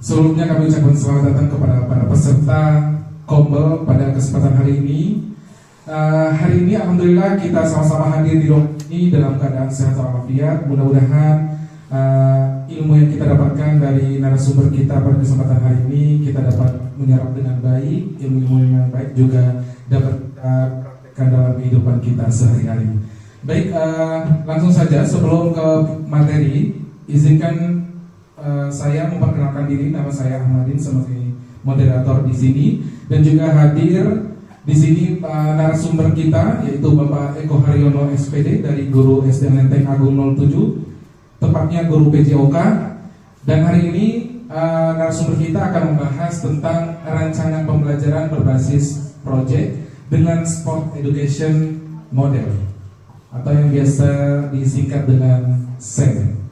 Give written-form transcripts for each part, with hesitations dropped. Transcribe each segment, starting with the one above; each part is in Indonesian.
Sebelumnya kami ucapkan selamat datang kepada para peserta Kombel pada kesempatan hari ini. Hari ini alhamdulillah kita sama-sama hadir di ruang ini dalam keadaan sehat walafiat. Mudah-mudahan ilmu yang kita dapatkan dari narasumber kita pada kesempatan hari ini kita dapat menyerap dengan baik, ilmu-ilmu yang baik juga dapat kita praktekkan dalam kehidupan kita sehari-hari. Baik, langsung saja sebelum ke materi, izinkan saya memperkenalkan diri. Nama saya Ahmadin sebagai moderator di sini, dan juga hadir di sini narasumber kita yaitu Bapak Eko Haryono SPD dari Guru SD Lenteng Agung 07, tepatnya Guru PJOK. Dan hari ini narasumber kita akan membahas tentang rancangan pembelajaran berbasis project dengan Sport Education Model atau yang biasa disingkat dengan SEM.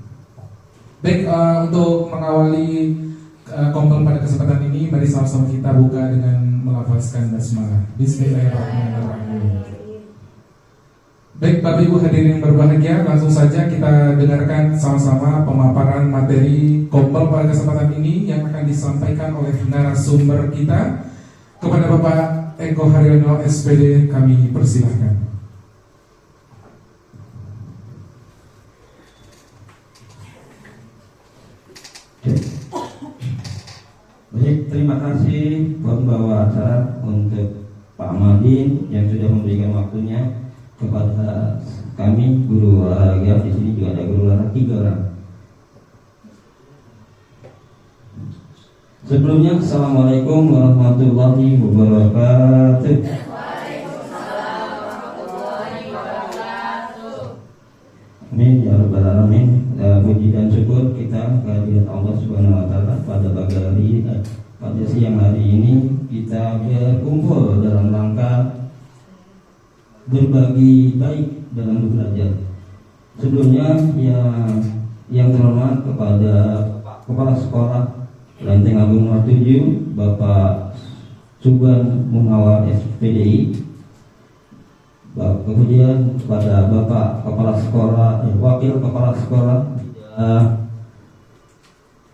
Baik, untuk mengawali Kombel pada kesempatan ini, mari sama-sama kita buka dengan melafazkan basmalah. Bismillahirrahmanirrahim. Baik, Bapak Ibu hadirin yang berbahagia, langsung saja kita dengarkan sama-sama pemaparan materi Kombel pada kesempatan ini yang akan disampaikan oleh narasumber kita. Kepada Bapak Eko Haryono SPD kami persilahkan. Baik, terima kasih pembawa acara untuk Pak Ahmadin yang sudah memberikan waktunya kepada kami guru olahraga. Di sini juga ada guru olahraga 3 orang. Sebelumnya, Assalamualaikum warahmatullahi wabarakatuh. Waalaikumsalam warahmatullahi wabarakatuh. Amin ya rabbal alamin. Puji dan syukur kita kehadirat Allah Subhanahu wa taala pada pagi hari pada siang hari ini kita berkumpul dalam rangka berbagi baik dalam belajar. Sebelumnya yang terhormat kepada Kepala Sekolah Lenteng Agung 07 Bapak Subhan Munawar SPDI, kemudian kepada Bapak Kepala Sekolah, Wakil Kepala Sekolah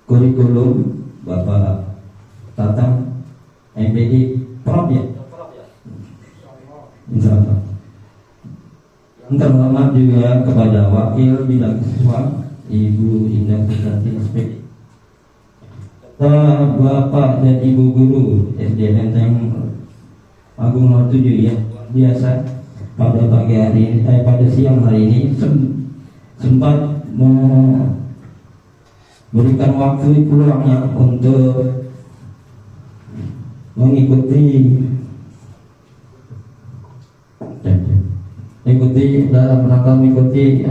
Kurikulum Bapak Tatang MPD Prof ya, insyaallah. Terhormat juga kepada Wakil Bidang Siswa Ibu Indah Susanti SPD, Bapak dan Ibu Guru SD Lenteng Agung 07 ya, biasa pada pagi hari ini, pada siang hari ini sempat memberikan waktu peluangnya untuk mengikuti dalam rangka mengikuti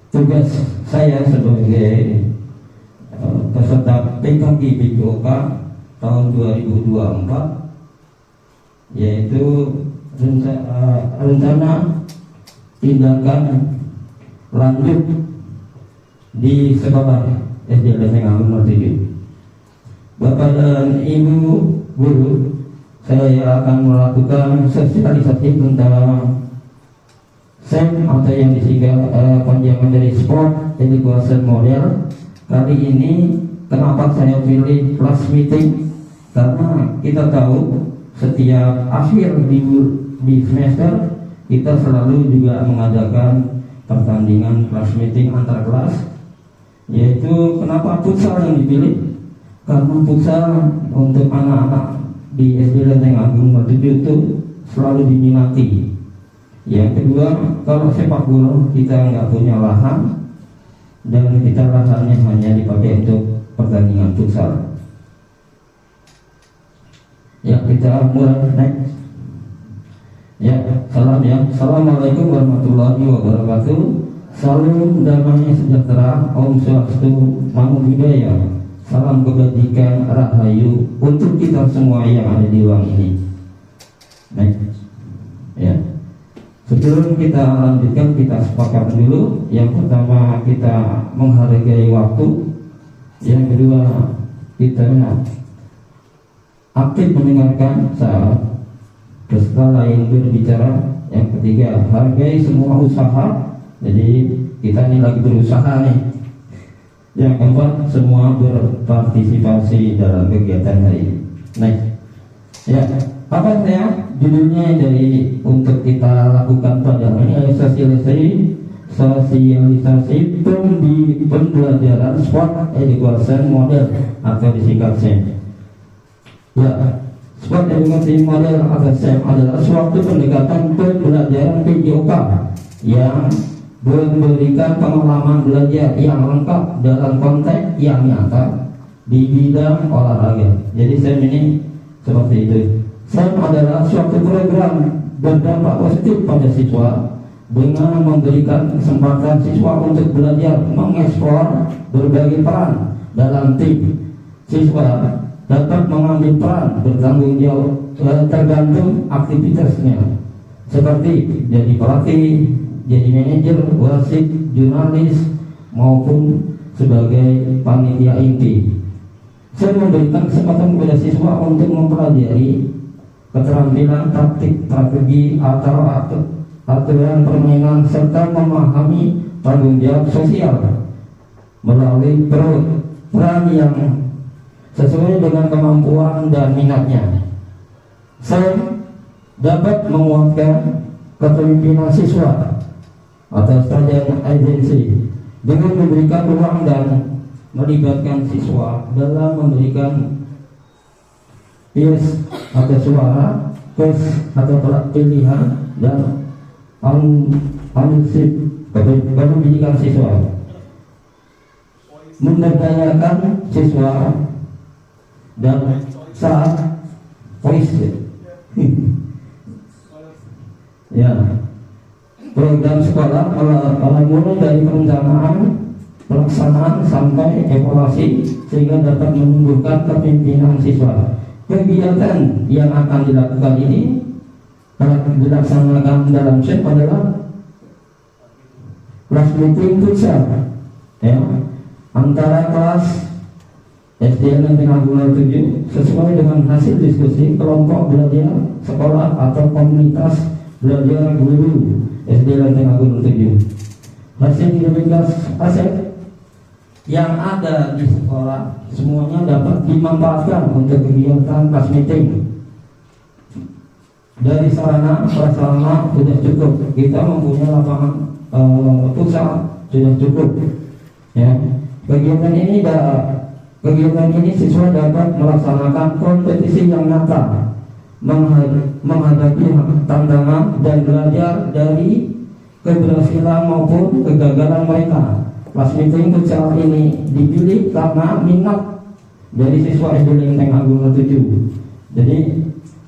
tugas saya sebagai peserta PKK PJOK tahun 2024, yaitu rencana tindakan lanjut di sekolah SD Lenteng Agung 07. Bapak dan Ibu Guru, saya akan melakukan sosialisasi tentang SEM atau yang disingkat panjangan dari Sport Education Model. Kali ini kenapa saya pilih class meeting? Karena kita tahu setiap akhir di semester kita selalu juga mengadakan pertandingan class meeting antar kelas. Yaitu kenapa futsal yang dipilih? Karena futsal untuk anak-anak di SD Lenteng Agung 07 itu selalu diminati. Yang kedua, kalau sepak bola kita nggak punya lahan dan kita lahannya hanya dipakai untuk pertandingan futsal. Ya, kita mulai next. Ya, salam ya. Assalamualaikum warahmatullahi wabarakatuh. Salam damai sejahtera, Om Swastiastu, Namo Buddhaya. Salam kebajikan, rahayu untuk kita semua yang ada di ruang ini. Next. Ya. Sebelum kita lanjutkan, kita sepakat dulu. Yang pertama, kita menghargai waktu. Yang kedua, kita aktif mendengarkan saat peserta lain berbicara. Yang ketiga, hargai semua usaha. Jadi kita ini lagi berusaha nih. Yang keempat, semua berpartisipasi dalam kegiatan hari ini. Next. Ya, apa saya judulnya dari untuk kita lakukan pada hari ini sosialisasi pembelajaran sport education model atau disingkat SEM. Ya, sport education model atau SEM adalah suatu pendekatan pembelajaran PJOK yang memberikan pengalaman belajar yang lengkap dalam konteks yang nyata di bidang olahraga. Jadi SEM ini seperti itu. SEM adalah suatu program berdampak positif pada siswa dengan memberikan kesempatan siswa untuk belajar mengeksplor berbagai peran dalam tim. Siswa dapat mengambil peran bertanggung jawab tergantung aktivitasnya, seperti jadi pelatih, jadi manajer, wasit, jurnalis, maupun sebagai panitia inti. Saya memberikan kesempatan kepada siswa untuk mempelajari keterampilan taktik, strategi, atau aturan permainan serta memahami tanggung jawab sosial melalui peran yang sesuai dengan kemampuan dan minatnya. Saya dapat menguatkan kepemimpinan siswa atau strategi agensi dengan memberikan ruang dan melibatkan siswa dalam memberikan yes atau suara, yes atau pilihan, dan ownership pendidikan siswa, memberdayakan siswa dan saat voice. Ya, program sekolah mulai dari perencanaan, pelaksanaan sampai evaluasi sehingga dapat menumbuhkan kepemimpinan siswa. Kegiatan yang akan dilakukan ini dilaksanakan dalam SEM adalah kelas meeting futsal, ya, antara kelas SD Lenteng Agung 07 sesuai dengan hasil diskusi kelompok belajar sekolah atau komunitas belajar guru SD Lenteng Agung 07. Hasil tugas aset yang ada di sekolah semuanya dapat dimanfaatkan untuk kegiatan kelas meeting. Dari sarana prasarana sudah cukup, kita mempunyai lapangan futsal sudah cukup. Ya, kegiatan ini siswa dapat melaksanakan kompetisi yang nyata, menghadapi tantangan dan belajar dari keberhasilan maupun kegagalan mereka. Kelas meeting futsal ini dipilih karena minat dari siswa SD Lenteng Agung 07. Jadi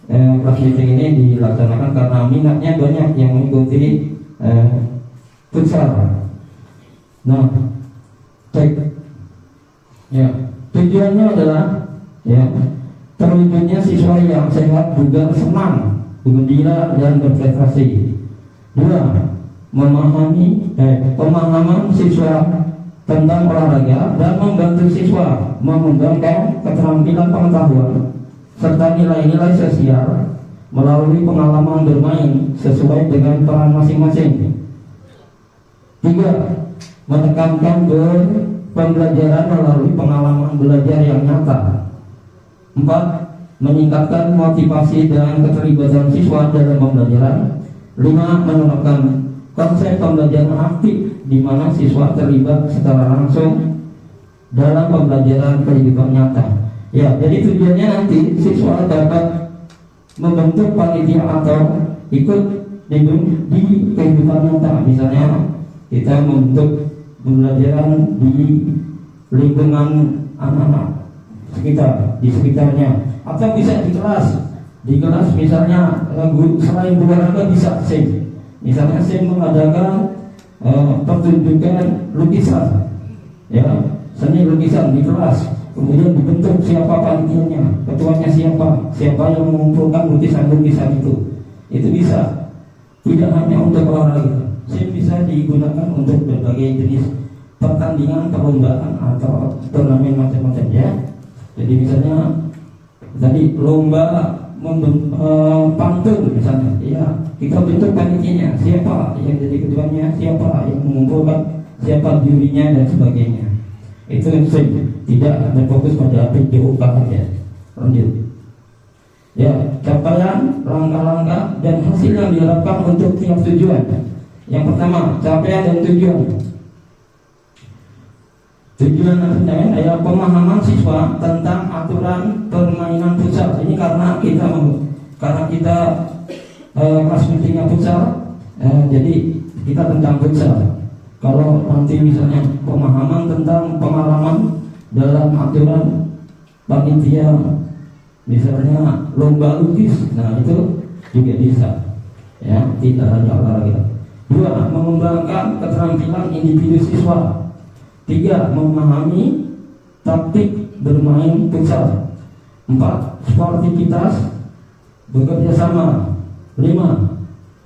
kelas meeting ini dilaksanakan karena minatnya banyak yang mengikuti futsal. Nah, ya, tujuannya adalah ya terwujudnya siswa yang sehat, bugar, senang, gembira, dan berprestasi. 2. Pemahaman siswa tentang olahraga dan membantu siswa mengembangkan keterampilan pengetahuan serta nilai-nilai sosial melalui pengalaman bermain sesuai dengan peran masing-masing. 3. Menekankan pembelajaran melalui pengalaman belajar yang nyata. 4. Meningkatkan motivasi dan keterlibatan siswa dalam pembelajaran. 5. Menerapkan konsep pembelajaran aktif di mana siswa terlibat secara langsung dalam pembelajaran kehidupan nyata. Ya, jadi tujuannya nanti siswa dapat membentuk panitia atau ikut di kehidupan nyata. Misalnya kita membentuk pembelajaran di lingkungan anak-anak di sekitarnya, atau bisa di kelas misalnya selain olahraga bisa SEM. Misalnya SEM mengadakan pertunjukan lukisan, ya, seni lukisan di kelas, kemudian dibentuk siapa panitianya, ketuanya siapa yang mengumpulkan lukisan-lukisan itu bisa. Tidak hanya untuk olahraga, SEM bisa digunakan untuk berbagai jenis pertandingan, perlombaan atau turnamen macam-macam, ya. Jadi misalnya tadi lomba pantun misalnya, ya, kita bentuk panitianya, siapa yang jadi ketuanya, siapa yang mengumpulkan, siapa jurinya, dan sebagainya. Itu tidak berfokus pada PJOK ya. Lanjut. Ya, capaian, langkah-langkah dan hasil yang diharapkan untuk tiap tujuan. Yang pertama, capaian dan tujuan. Tujuan adalah pemahaman siswa tentang aturan permainan futsal. Ini karena kita kelas meetingnya futsal, jadi kita tentang futsal. Kalau nanti misalnya pemahaman tentang pengalaman dalam aturan panitia, misalnya lomba lukis, nah itu juga bisa. Ya, tidak hanya olahraga. 2. Mengembangkan keterampilan individu siswa. 3. Memahami taktik bermain futsal. 4. Sportivitas bekerja sama. 5.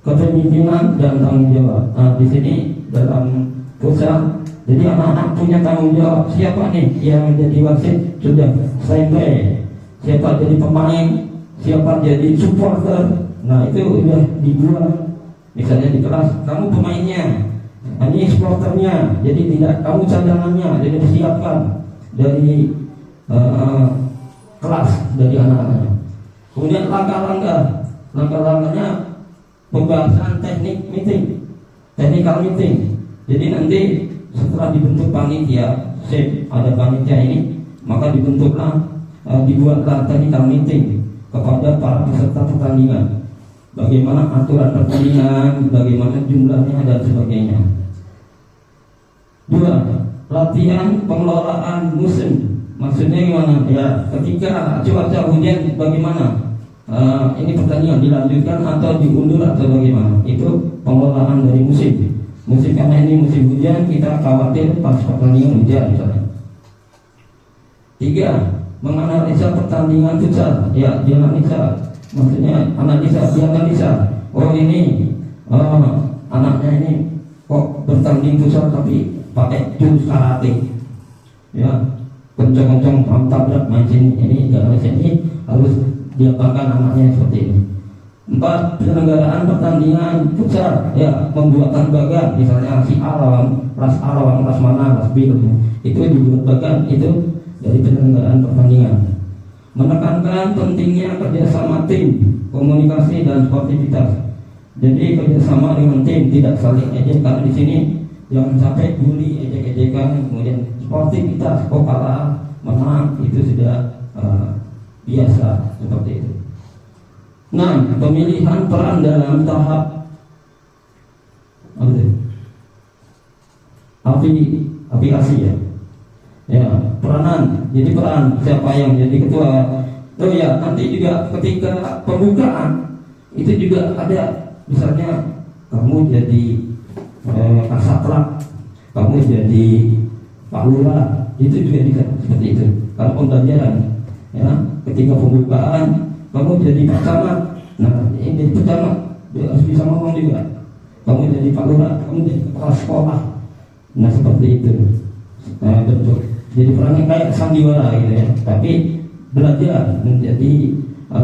Kepemimpinan dan tanggung jawab. Nah, di sini dalam futsal, jadi anak-anak punya tanggung jawab. Siapa nih yang jadi wasit? Sudah standby. Siapa jadi pemain? Siapa jadi supporter? Nah, itu udah dibuat. Misalnya di kelas, kamu pemainnya, ini supporternya. Jadi tidak, kamu cadangannya. Jadi disiapkan dari kelas, dari anak-anaknya. Kemudian langkah-langkahnya pembahasan teknik meeting, technical meeting. Jadi nanti setelah dibentuk panitia, ada panitia ini, maka dibuatlah technical meeting kepada para peserta pertandingan. Bagaimana aturan pertandingan, bagaimana jumlahnya dan sebagainya. 2. Latihan pengelolaan musim. Maksudnya gimana? Ya, ketika cuaca hujan bagaimana? Ini pertandingan dilanjutkan atau diundur atau bagaimana? Itu pengelolaan dari musim. Musim karena ini musim hujan, kita khawatir pas pertandingan hujan misalnya. 3. Menganalisa pertandingan futsal. Ya, dianalisa. Maksudnya dianalisa. Oh ini anaknya ini kok bertanding futsal tapi pakai jurus karate. Ya, kencang-kencang tabrak main sini. Ini harus diapakan anaknya seperti ini. 4. Penyelenggaraan pertandingan futsal. Ya, pembuatan bagan. Misalnya si alam, ras mana, ras B. Itu dibuat bagan, itu dari penyelenggaraan pertandingan. Menekankan pentingnya kerjasama tim, komunikasi dan sportivitas. Jadi kerjasama dengan tim, tidak saling ejek. Karena di sini jangan sampai bully, ejek-ejekan, kemudian sportivitas, kok kalah, menang, itu sudah biasa seperti itu. 6. Pemilihan peran dalam tahap aplikasi ya. Ya, peranan. Jadi peran siapa yang jadi ketua. Oh ya, nanti juga ketika pembukaan itu juga ada, misalnya kamu jadi kasatrak, kamu jadi Pak Lurah, itu juga bisa seperti itu. Kalau pembelajaran, ya, ketika pembukaan kamu jadi Pak Camat. Nah, ini jadi Pak Camat harus bisa ngomong juga. Kamu jadi Pak Lurah, kamu jadi kepala sekolah. Nah, seperti itu. Bentuk. Jadi perannya kayak sandiwara gitu ya, tapi belajar menjadi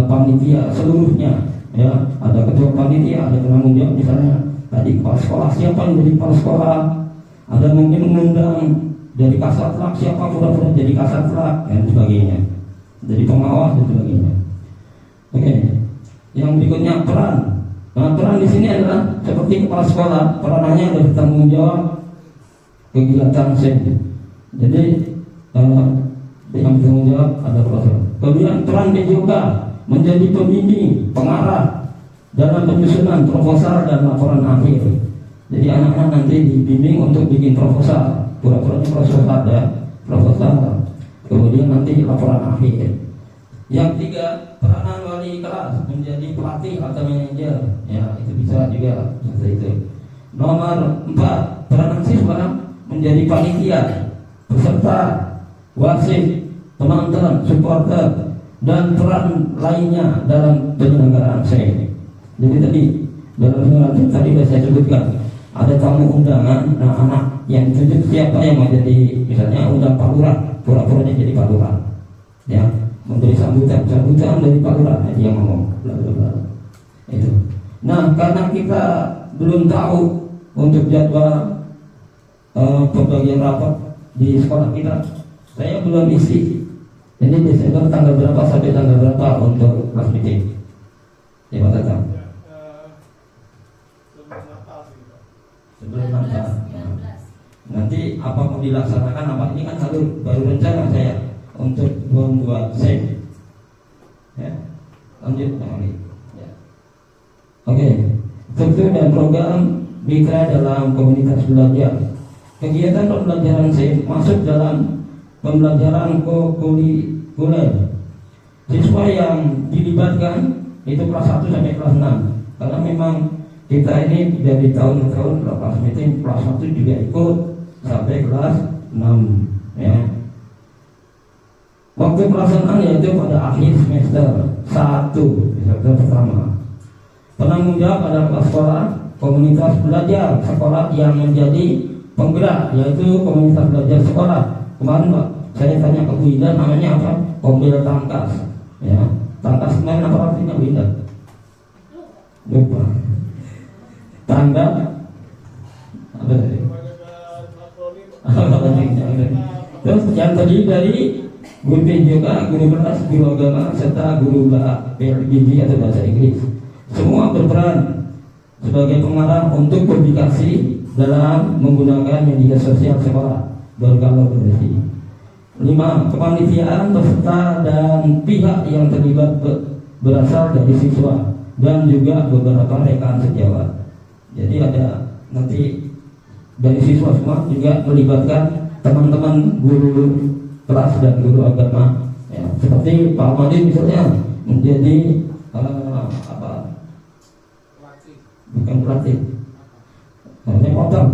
panitia seluruhnya. Ya, ada ketua panitia, ada penanggung jawab, misalnya tadi kepala sekolah, siapa yang jadi kepala sekolah, ada mungkin mengundang dari kasatrak, siapa pura-pura jadi kasatrak dan sebagainya, jadi pengawas dan sebagainya. Oke, yang berikutnya peran. Nah, peran di sini adalah seperti kepala sekolah, peranannya ada bertanggung jawab kegiatan Jadi yang bertanggung jawab ada proses. Kemudian peran PJOK menjadi pembimbing, pengarah dalam penyusunan proposal dan laporan akhir. Jadi anak-anak nanti dibimbing untuk bikin proposal, pura-puranya proposal, kemudian nanti laporan akhir. Yang 3, peranan wali kelas menjadi pelatih atau manajer. Ya, itu bisa juga seperti itu. Nomor 4, peranan siswa menjadi panitia, peserta, wasit, penonton, supporter, dan peran lainnya dalam penyelenggaraan Jadi tadi dalam penyelenggaraan tadi sudah saya sebutkan, ada tamu undangan, anak-anak yang tunjuk siapa yang mau jadi, misalnya undang Pak Lurah, pura-puranya jadi Pak Lurah, ya, memberi sambutan dari Pak Lurah, dia ngomong, bla bla bla. Itu. Nah, karena kita belum tahu untuk jadwal pembagian rapat di sekolah kita. Saya belum isi. Jadi Desember tanggal berapa sampai tanggal berapa untuk kelas meeting? Ya Pak Tatang. Sebelum Natal. Nanti apa mau dilaksanakan apa ini kan baru rencana saya untuk membuat SEM. Ya. Lanjut Pak Ali. Ya. Oke. Struktur dan program mitra dalam komunitas belajar. Kegiatan pembelajaran SEM masuk dalam pembelajaran kokurikuler. Siswa yang dilibatkan itu kelas 1 sampai kelas 6. Karena memang kita ini dari tahun ke tahun kelas meeting kelas 1 juga ikut sampai kelas 6 ya. Waktu pelaksanaan yaitu pada akhir semester 1 semester pertama. Penanggung jawab adalah sekolah, komunitas belajar sekolah yang menjadi penggerak yaitu komunitas belajar sekolah. Kemarin Pak, saya tanya ke Bu Ida namanya apa? Kombel Tangkas ya. Tangkas kemarin apa artinya Bu Ida? Lupa. Tangga apa tadi? Terus yang terdiri dari guru PJK, guru kelas, guru agama, serta guru PLBG atau bahasa Inggris. Semua berperan sebagai pengarah untuk publikasi dalam menggunakan media sosial sekolah berkolaborasi. 5. Kepanitiaan peserta dan pihak yang terlibat berasal dari siswa dan juga beberapa rekan sejawat. Jadi ada nanti dari siswa semua juga melibatkan teman-teman guru kelas dan guru agama ya, seperti Pak Madin misalnya menjadi bukan pelatih hanya potong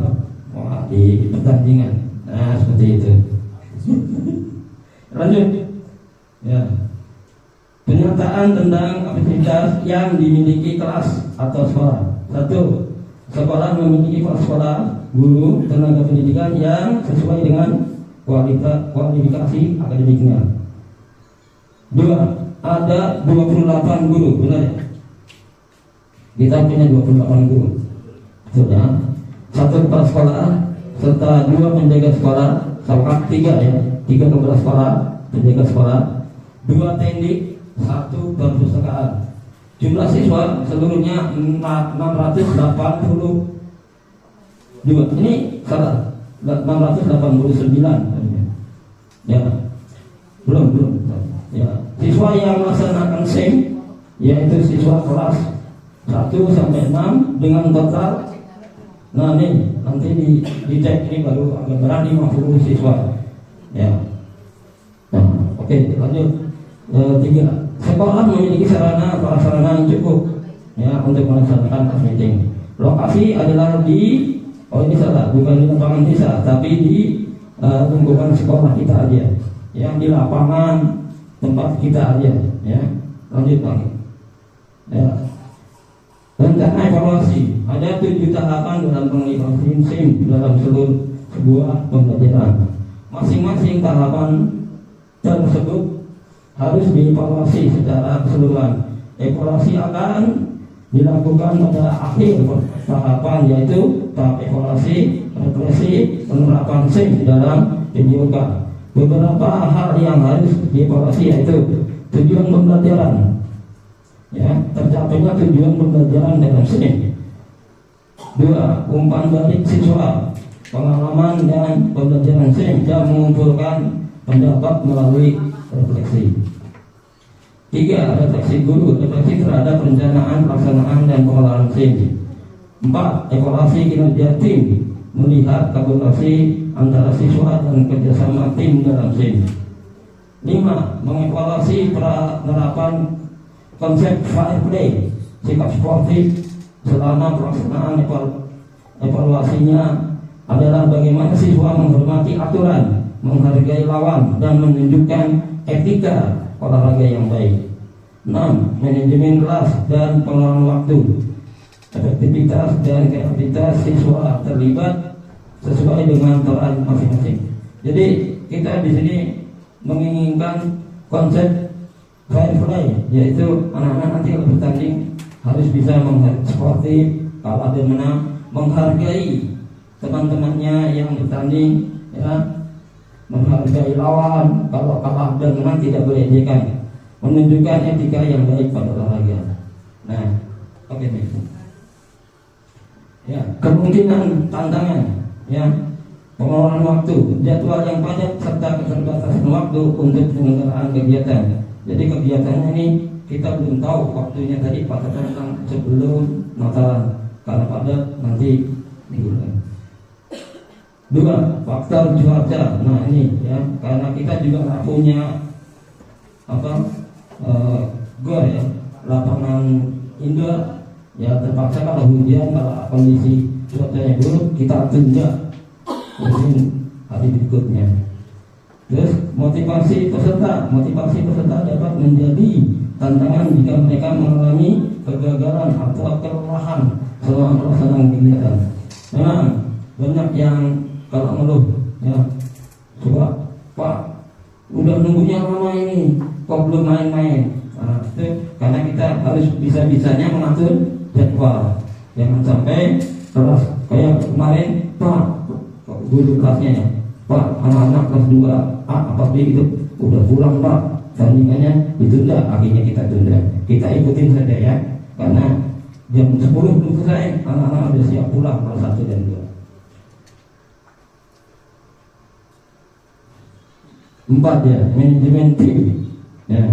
di pertandingan. Nah seperti itu. Lanjut ya. Pernyataan tentang aktivitas yang dimiliki kelas atau sekolah. 1. Sekolah memiliki sekolah, guru, tenaga pendidikan yang sesuai dengan kualifikasi akademiknya. 2. Ada 28 guru, benar ya? Kita punya 28 guru. Sudah. 1 kepala sekolah serta 2 penjaga sekolah, sama 3 ya. 3 kepala sekolah, penjaga sekolah, 2 tendik, 1 perpustakaan. Jumlah siswa seluruhnya 682. Ini salah 689. Ya. Belum. Ya. Siswa yang melaksanakan SEM yaitu siswa kelas 1 sampai 6 dengan total. Nah ini nanti dicek ini baru agak berat 50 siswa. Ya. Nah, oke, lanjut. 3. Sekolah memiliki sarana prasarana yang cukup ya untuk melaksanakan kelas meeting. Lokasi adalah di ini salah, bukan di lapangan desa, tapi di lingkungan sekolah kita aja, yang di lapangan tempat kita aja ya. Lanjut lagi ya. Rencana evaluasi ada 7 tahapan dalam pengevaluasi SEM dalam sebuah pembelajaran. Masing-masing tahapan tersebut harus dievaluasi secara keseluruhan. Evaluasi akan dilakukan pada akhir tahapan yaitu tahap evaluasi, refleksi, penerapan SEM dalam PJOK. Beberapa hal yang harus dievaluasi yaitu tujuan pembelajaran, ya, tercapainya tujuan pembelajaran dalam SEM. 2. Umpan balik siswa, pengalaman dan pembelajaran SEM dan mengumpulkan pendapat melalui refleksi. 3. Refleksi guru, refleksi terhadap perencanaan, pelaksanaan dan pengelolaan SEM. 4. Evaluasi kinerja tim, melihat kolaborasi antara siswa dan kerjasama tim dalam SEM. 5. Mengevaluasi penerapan konsep fair play, sikap sportif selama pelaksanaan. Evaluasinya adalah bagaimana siswa menghormati aturan, menghargai lawan, dan menunjukkan etika olahraga yang baik. 6. Manajemen kelas dan pengelolaan waktu, efektivitas dan kreativitas siswa terlibat sesuai dengan peran masing-masing. Jadi kita di sini menginginkan konsep fair play, yaitu anak-anak nanti kalau bertanding harus bisa sportif, kalah dan menang, menghargai teman-temannya yang bertanding, ya, menghargai lawan, kalau kalah dan menang tidak boleh ejekan, menunjukkan etika yang baik pada olahraga. Nah, oke nih. Ya, kemungkinan tantangan, ya, pengelolaan waktu, jadwal yang padat serta keterbatasan waktu untuk penyelenggaraan kegiatan. Jadi kegiatannya ini kita belum tahu waktunya tadi pada tentang sebelum Natalan, karena padat nanti digunakan. Dua, faktor cuaca. Nah ini ya, karena kita juga nggak punya gor ya, lapangan indoor ya, terpaksa kalau hujan, kalau kondisi cuacanya buruk kita tunda mungkin hari berikutnya. Terus motivasi peserta dapat menjadi tantangan jika mereka mengalami kegagalan atau kelelahan selama pelaksanaan kegiatan. Memang banyak yang kalau ngeluh ya, coba Pak udah nunggunya lama ini kok belum main-main. Nah, itu karena kita harus bisa-bisanya mengatur jadwal, jangan sampai kelas kayak kemarin Pak guru kelasnya ya, Pak anak-anak kelas 2A apa B itu udah pulang Pak, tandingannya ditunda, akhirnya kita tunda. Kita ikutin saja ya, karena jam 10 belum selesai, anak-anak udah siap pulang kelas 1 dan 2. 4 ya, manajemen tim. Ya,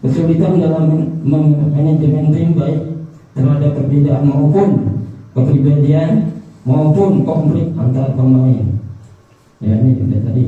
kesulitan dalam manajemen tim baik terhadap perbedaan maupun kepribadian maupun konflik antar pemain. Ya ini sudah tadi.